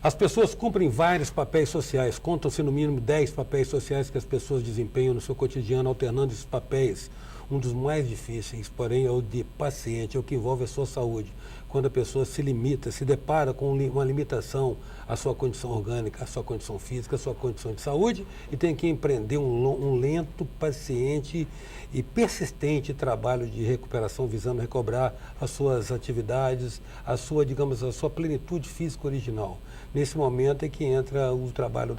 As pessoas cumprem vários papéis sociais, contam-se no mínimo 10 papéis sociais que as pessoas desempenham no seu cotidiano, alternando esses papéis. Um dos mais difíceis, porém, é o de paciente, é o que envolve a sua saúde. Quando a pessoa se limita, se depara com uma limitação à sua condição orgânica, à sua condição física, à sua condição de saúde, e tem que empreender um lento, paciente e persistente trabalho de recuperação, visando recobrar as suas atividades, a sua, digamos, a sua plenitude física original. Nesse momento é que entra o trabalho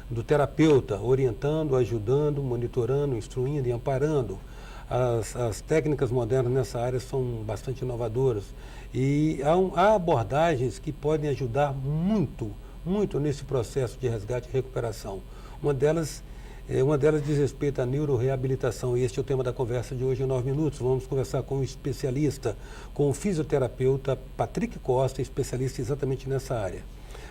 do terapeuta, orientando, ajudando, monitorando, instruindo e amparando. As técnicas modernas nessa área são bastante inovadoras e há abordagens que podem ajudar muito nesse processo de resgate e recuperação. Uma delas diz respeito à neuroreabilitação, e este é o tema da conversa de hoje em 9 minutos. Vamos conversar com um especialista, com o fisioterapeuta Patrick Costa, especialista exatamente nessa área.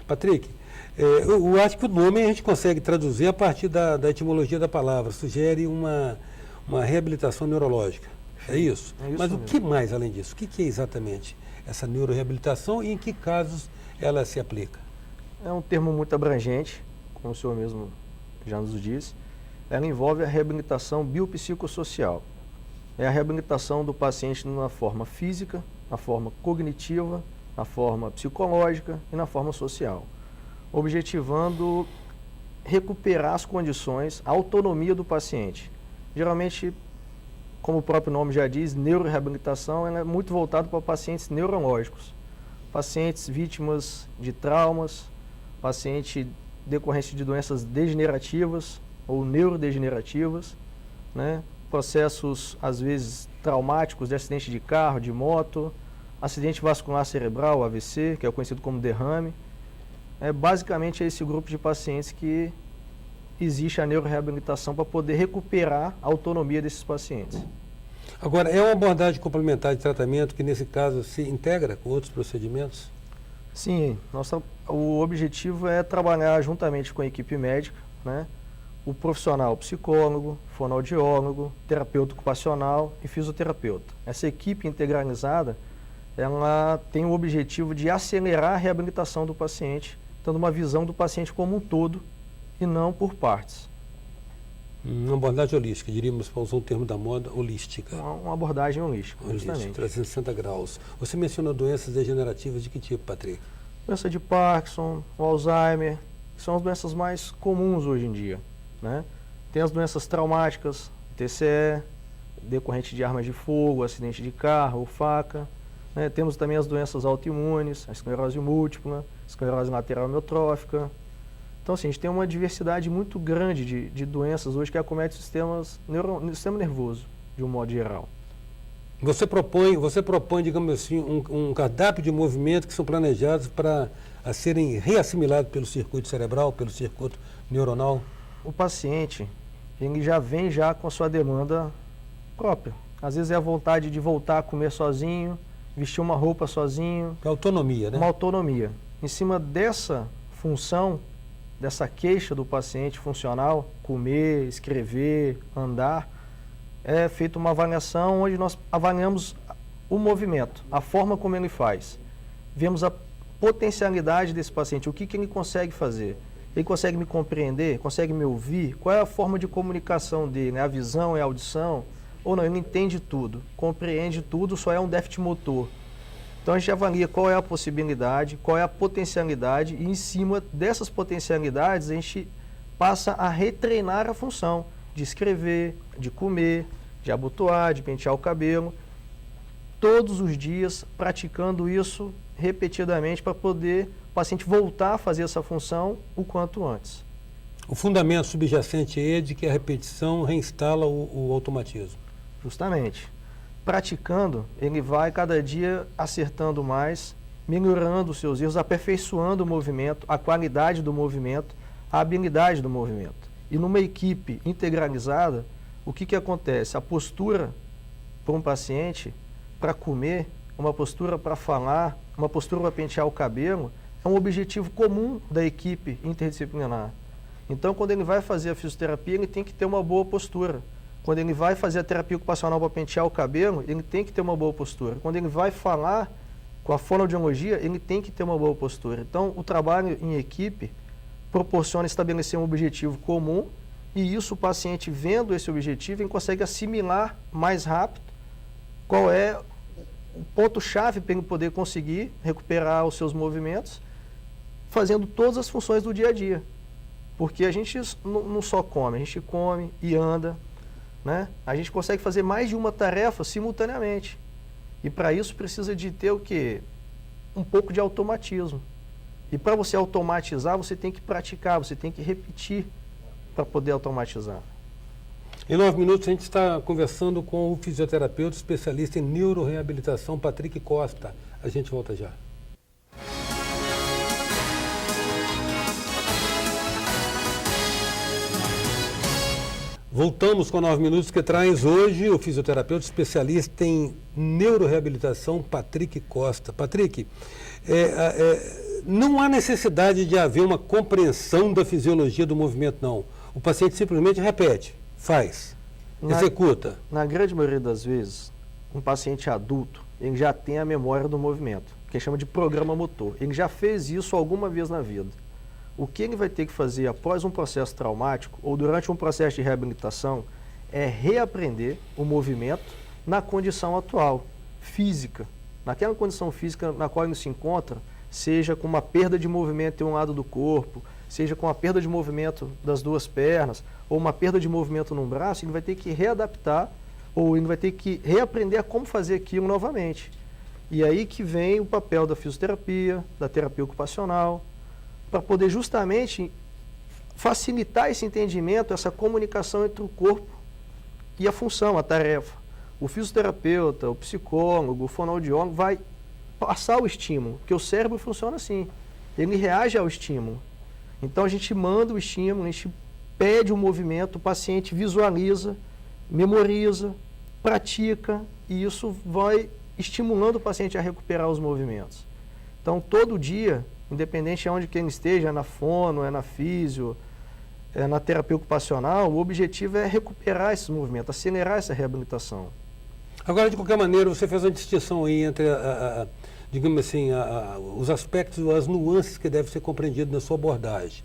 Patrick, eu acho que o nome a gente consegue traduzir a partir da etimologia da palavra, sugere uma reabilitação neurológica, é isso? É isso Mas mesmo. o que mais além disso? O que é exatamente essa neuroreabilitação e em que casos ela se aplica? É um termo muito abrangente, como o senhor mesmo já nos disse. Ela envolve a reabilitação biopsicossocial. É a reabilitação do paciente na forma física, na forma cognitiva, na forma psicológica e na forma social, objetivando recuperar as condições, a autonomia do paciente. Geralmente, como o próprio nome já diz, neuroreabilitação ela é muito voltada para pacientes neurológicos, pacientes vítimas de traumas, paciente decorrente de doenças degenerativas ou neurodegenerativas, né? Processos, às vezes, traumáticos de acidente de carro, de moto, acidente vascular cerebral, AVC, que é conhecido como derrame. Basicamente é esse grupo de pacientes que existe a neuroreabilitação para poder recuperar a autonomia desses pacientes. Agora, é uma abordagem complementar de tratamento que, nesse caso, se integra com outros procedimentos? Sim, o objetivo é trabalhar juntamente com a equipe médica, né? O profissional psicólogo, fonoaudiólogo, terapeuta ocupacional e fisioterapeuta. Essa equipe integralizada, ela tem o objetivo de acelerar a reabilitação do paciente, dando uma visão do paciente como um todo e não por partes. Uma abordagem holística, diríamos, para usar o termo da moda, holística. Uma abordagem holística, justamente. 360 graus. Você mencionou doenças degenerativas de que tipo, Patrick? Doença de Parkinson, o Alzheimer, que são as doenças mais comuns hoje em dia, né? Tem as doenças traumáticas, TCE, decorrente de armas de fogo, acidente de carro ou faca, né? Temos também as doenças autoimunes, a esclerose múltipla, esclerose lateral amiotrófica. Então, assim, a gente tem uma diversidade muito grande de doenças hoje que acometem o sistema nervoso, de um modo geral. Você propõe, digamos assim, um cardápio de movimentos que são planejados para serem reassimilados pelo circuito cerebral, pelo circuito neuronal? O paciente, ele já vem com a sua demanda própria. Às vezes é a vontade de voltar a comer sozinho, vestir uma roupa sozinho. É autonomia, né? Uma autonomia. Em cima dessa função, dessa queixa do paciente funcional, comer, escrever, andar, é feita uma avaliação onde nós avaliamos o movimento, a forma como ele faz. Vemos a potencialidade desse paciente, o que ele consegue fazer. Ele consegue me compreender? Consegue me ouvir? Qual é a forma de comunicação dele? É a visão? É a audição? Ou não, ele entende tudo, compreende tudo, só é um déficit motor. Então a gente avalia qual é a possibilidade, qual é a potencialidade e em cima dessas potencialidades a gente passa a retreinar a função de escrever, de comer, de abotoar, de pentear o cabelo, todos os dias praticando isso repetidamente para poder o paciente voltar a fazer essa função o quanto antes. O fundamento subjacente é de que a repetição reinstala o automatismo. Justamente. Praticando, ele vai cada dia acertando mais, melhorando os seus erros, aperfeiçoando o movimento, a qualidade do movimento, a habilidade do movimento. E numa equipe integralizada, o que acontece? A postura para um paciente, para comer, uma postura para falar, uma postura para pentear o cabelo, é um objetivo comum da equipe interdisciplinar. Então, quando ele vai fazer a fisioterapia, ele tem que ter uma boa postura. Quando ele vai fazer a terapia ocupacional para pentear o cabelo, ele tem que ter uma boa postura. Quando ele vai falar, com a fonoaudiologia, ele tem que ter uma boa postura. Então, o trabalho em equipe proporciona estabelecer um objetivo comum e isso o paciente, vendo esse objetivo, ele consegue assimilar mais rápido qual é o ponto-chave para ele poder conseguir recuperar os seus movimentos, fazendo todas as funções do dia a dia. Porque a gente não só come, a gente come e anda, né? A gente consegue fazer mais de uma tarefa simultaneamente. E para isso precisa de ter o quê? Um pouco de automatismo. E para você automatizar, você tem que praticar, você tem que repetir para poder automatizar. Em 9 minutos, a gente está conversando com o fisioterapeuta especialista em neuroreabilitação, Patrick Costa. A gente volta já. Voltamos com 9 minutos, que traz hoje o fisioterapeuta especialista em neuroreabilitação, Patrick Costa. Patrick, não há necessidade de haver uma compreensão da fisiologia do movimento, não. O paciente simplesmente repete, faz, executa. Na grande maioria das vezes, um paciente adulto, ele já tem a memória do movimento, que chama de programa motor. Ele já fez isso alguma vez na vida. O que ele vai ter que fazer após um processo traumático ou durante um processo de reabilitação é reaprender o movimento na condição atual, física. Naquela condição física na qual ele se encontra, seja com uma perda de movimento em um lado do corpo, seja com a perda de movimento das duas pernas, ou uma perda de movimento num braço, ele vai ter que readaptar, ou ele vai ter que reaprender a como fazer aquilo novamente. E aí que vem o papel da fisioterapia, da terapia ocupacional, para poder justamente facilitar esse entendimento, essa comunicação entre o corpo e a função, a tarefa. O fisioterapeuta, o psicólogo, o fonoaudiólogo vai passar o estímulo, porque o cérebro funciona assim, ele reage ao estímulo. Então a gente manda o estímulo, a gente pede o movimento, o paciente visualiza, memoriza, pratica, e isso vai estimulando o paciente a recuperar os movimentos. Então todo dia, independente de onde quem esteja, é na fono, é na físio, é na terapia ocupacional, o objetivo é recuperar esses movimentos, acelerar essa reabilitação. Agora, de qualquer maneira, você fez uma distinção aí entre, digamos assim, os aspectos, as nuances que devem ser compreendidos na sua abordagem,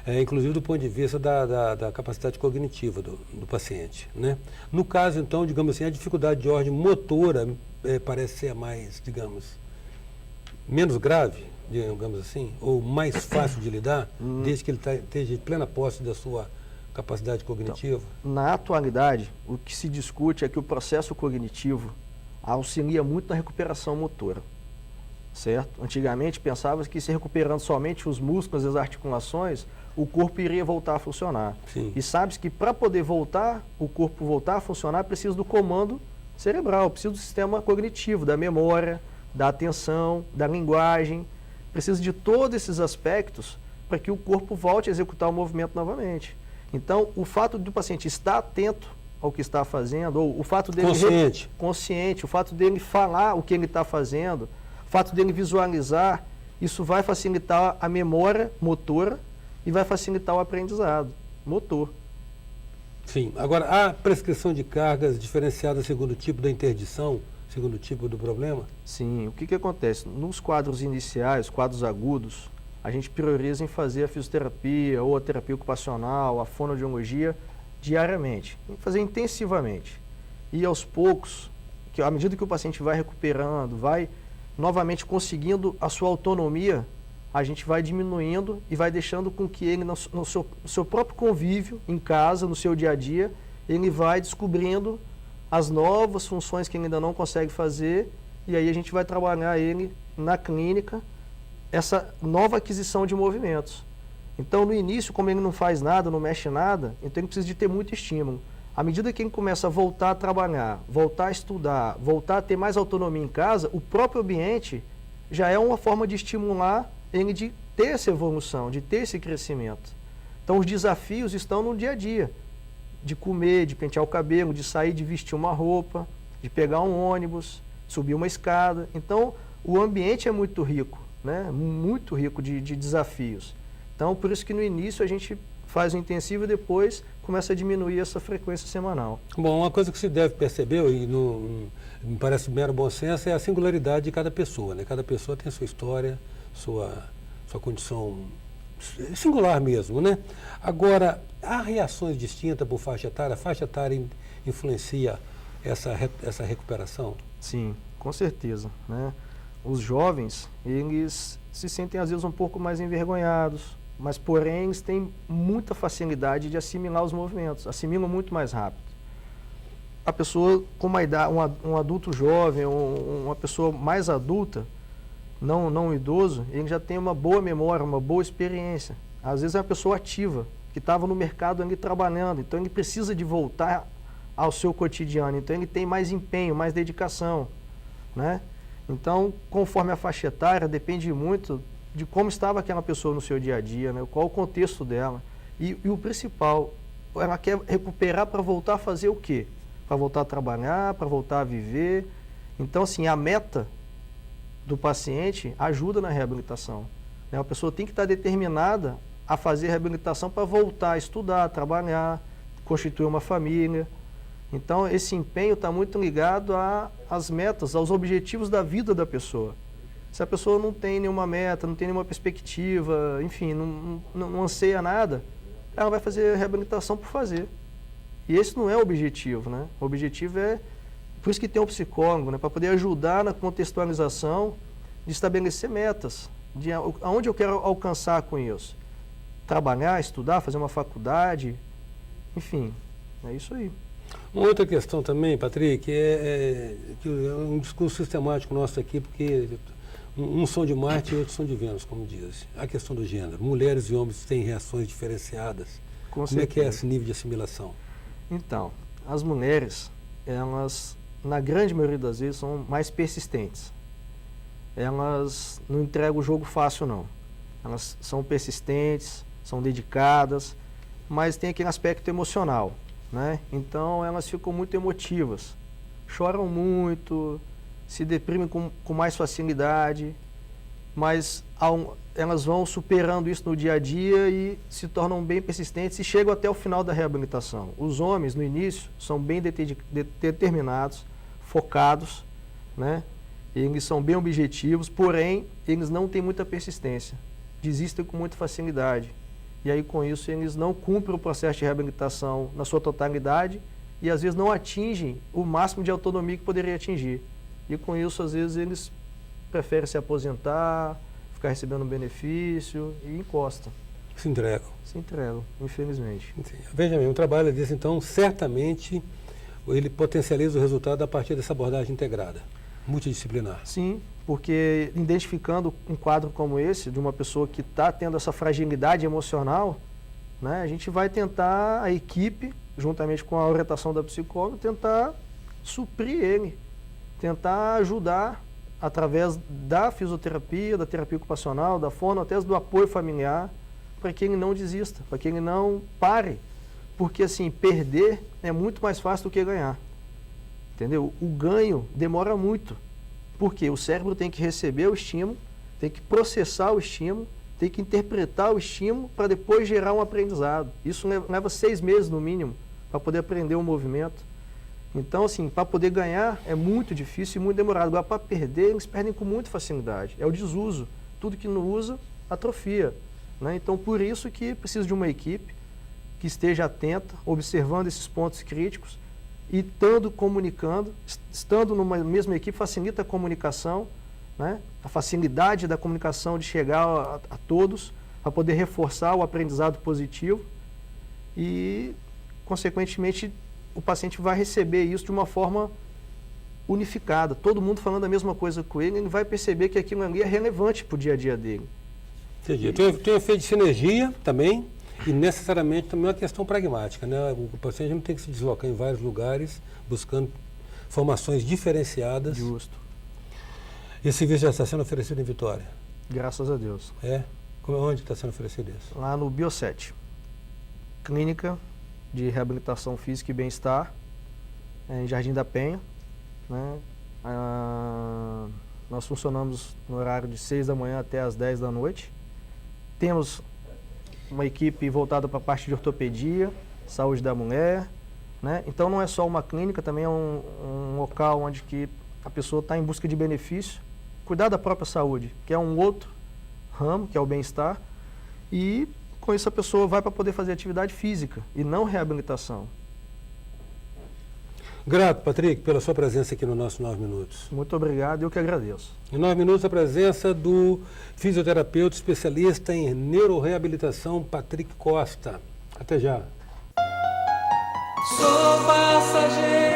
inclusive do ponto de vista da capacidade cognitiva do paciente, né? No caso, então, digamos assim, a dificuldade de ordem motora parece ser mais, digamos, menos grave, digamos assim, ou mais fácil de lidar, desde que ele esteja em plena posse da sua capacidade cognitiva? Então, na atualidade, o que se discute é que o processo cognitivo auxilia muito na recuperação motora, certo? Antigamente pensava que se recuperando somente os músculos e as articulações, o corpo iria voltar a funcionar. Sim. E sabe-se que para poder voltar, o corpo voltar a funcionar, precisa do comando cerebral, precisa do sistema cognitivo, da memória, da atenção, da linguagem, precisa de todos esses aspectos para que o corpo volte a executar o movimento novamente. Então, o fato do paciente estar atento ao que está fazendo, ou o fato dele... Consciente, o fato dele falar o que ele está fazendo, o fato dele visualizar, isso vai facilitar a memória motora e vai facilitar o aprendizado motor. Sim. Agora, há prescrição de cargas diferenciadas segundo o tipo da interdição, segundo o tipo do problema? Sim. O que acontece? Nos quadros iniciais, quadros agudos, a gente prioriza em fazer a fisioterapia ou a terapia ocupacional, a fonoaudiologia diariamente, em fazer intensivamente. E aos poucos, que à medida que o paciente vai recuperando, vai novamente conseguindo a sua autonomia, a gente vai diminuindo e vai deixando com que ele, no seu próprio convívio, em casa, no seu dia a dia, ele vai descobrindo as novas funções que ele ainda não consegue fazer, e aí a gente vai trabalhar ele na clínica, essa nova aquisição de movimentos. Então, no início, como ele não faz nada, não mexe nada, então ele precisa de ter muito estímulo. À medida que ele começa a voltar a trabalhar, voltar a estudar, voltar a ter mais autonomia em casa, o próprio ambiente já é uma forma de estimular ele de ter essa evolução, de ter esse crescimento. Então, os desafios estão no dia a dia, de comer, de pentear o cabelo, de sair, de vestir uma roupa, de pegar um ônibus, subir uma escada. Então, o ambiente é muito rico, né? Muito rico de desafios. Então, por isso que no início a gente faz o intensivo e depois começa a diminuir essa frequência semanal. Bom, uma coisa que se deve perceber, e me parece mero bom senso, é a singularidade de cada pessoa, né? Cada pessoa tem sua história, sua condição singular mesmo, né? Agora, há reações distintas por faixa etária? A faixa etária influencia essa recuperação? Sim, com certeza, né? Os jovens, eles se sentem às vezes um pouco mais envergonhados, mas porém eles têm muita facilidade de assimilar os movimentos, assimilam muito mais rápido. A pessoa com uma idade, um adulto jovem, uma pessoa mais adulta, não um idoso, ele já tem uma boa memória, uma boa experiência. Às vezes é uma pessoa ativa, que estava no mercado ali trabalhando, então ele precisa de voltar ao seu cotidiano, então ele tem mais empenho, mais dedicação, né? Então, conforme a faixa etária, depende muito de como estava aquela pessoa no seu dia a dia, né? Qual o contexto dela. E o principal, ela quer recuperar para voltar a fazer o quê? Para voltar a trabalhar, para voltar a viver. Então, assim, a meta do paciente ajuda na reabilitação, né? A pessoa tem que estar determinada a fazer reabilitação para voltar a estudar, a trabalhar, constituir uma família. Então, esse empenho está muito ligado às metas, aos objetivos da vida da pessoa. Se a pessoa não tem nenhuma meta, não tem nenhuma perspectiva, enfim, não anseia nada, ela vai fazer reabilitação por fazer. E esse não é o objetivo, né? O objetivo é, por isso que tem um psicólogo, né? Para poder ajudar na contextualização de estabelecer metas, de aonde eu quero alcançar com isso. Trabalhar, estudar, fazer uma faculdade, enfim, é isso aí. Uma outra questão também, Patrick, é um discurso sistemático nosso aqui, porque uns são de Marte e outros são de Vênus, como diz. A questão do gênero. Mulheres e homens têm reações diferenciadas. Como é que é esse nível de assimilação? Então, as mulheres, elas, na grande maioria das vezes, são mais persistentes. Elas não entregam o jogo fácil, não. Elas são persistentes, são dedicadas, mas tem aquele aspecto emocional, né? Então elas ficam muito emotivas, choram muito, se deprimem com mais facilidade, mas elas vão superando isso no dia a dia e se tornam bem persistentes e chegam até o final da reabilitação. Os homens, no início, são bem determinados, focados, né? Eles são bem objetivos, porém, eles não têm muita persistência, desistem com muita facilidade. E aí, com isso, eles não cumprem o processo de reabilitação na sua totalidade e, às vezes, não atingem o máximo de autonomia que poderia atingir. E, com isso, às vezes, eles preferem se aposentar, ficar recebendo benefício e encostam. Se entregam. Se entregam, infelizmente. Sim. Veja bem, um trabalho desse, então, certamente, ele potencializa o resultado a partir dessa abordagem integrada, multidisciplinar. Sim, porque identificando um quadro como esse, de uma pessoa que está tendo essa fragilidade emocional, né, a gente vai tentar, a equipe, juntamente com a orientação da psicóloga, tentar suprir ele, tentar ajudar através da fisioterapia, da terapia ocupacional, da fono, até do apoio familiar, para que ele não desista, para que ele não pare. Porque, assim, perder é muito mais fácil do que ganhar. Entendeu? O ganho demora muito. Porque o cérebro tem que receber o estímulo, tem que processar o estímulo, tem que interpretar o estímulo para depois gerar um aprendizado. Isso leva 6 meses no mínimo para poder aprender um movimento. Então, assim, para poder ganhar é muito difícil e muito demorado. Agora, para perder, eles perdem com muita facilidade. É o desuso. Tudo que não usa, atrofia, né? Então, por isso que precisa de uma equipe que esteja atenta, observando esses pontos críticos, e estando comunicando, estando numa mesma equipe, facilita a comunicação, né? A facilidade da comunicação de chegar a todos, para poder reforçar o aprendizado positivo e, consequentemente, o paciente vai receber isso de uma forma unificada. Todo mundo falando a mesma coisa com ele, ele vai perceber que aquilo ali é relevante para o dia a dia dele. Entendi. Tem um efeito de sinergia também. E necessariamente também é uma questão pragmática, né? O paciente não tem que se deslocar em vários lugares, buscando formações diferenciadas. Justo. Esse serviço já está sendo oferecido em Vitória? Graças a Deus. É? Onde está sendo oferecido isso? Lá no Bio7, Clínica de Reabilitação Física e Bem-Estar, em Jardim da Penha, né? Nós funcionamos no horário de 6 da manhã até as 10 da noite. Temos uma equipe voltada para a parte de ortopedia, saúde da mulher, né? Então não é só uma clínica, também é um local onde que a pessoa está em busca de benefício, cuidar da própria saúde, que é um outro ramo, que é o bem-estar, e com isso a pessoa vai para poder fazer atividade física e não reabilitação. Grato, Patrick, pela sua presença aqui no nosso 9 Minutos. Muito obrigado, eu que agradeço. Em 9 Minutos, a presença do fisioterapeuta especialista em neuroreabilitação, Patrick Costa. Até já. Sou passageiro.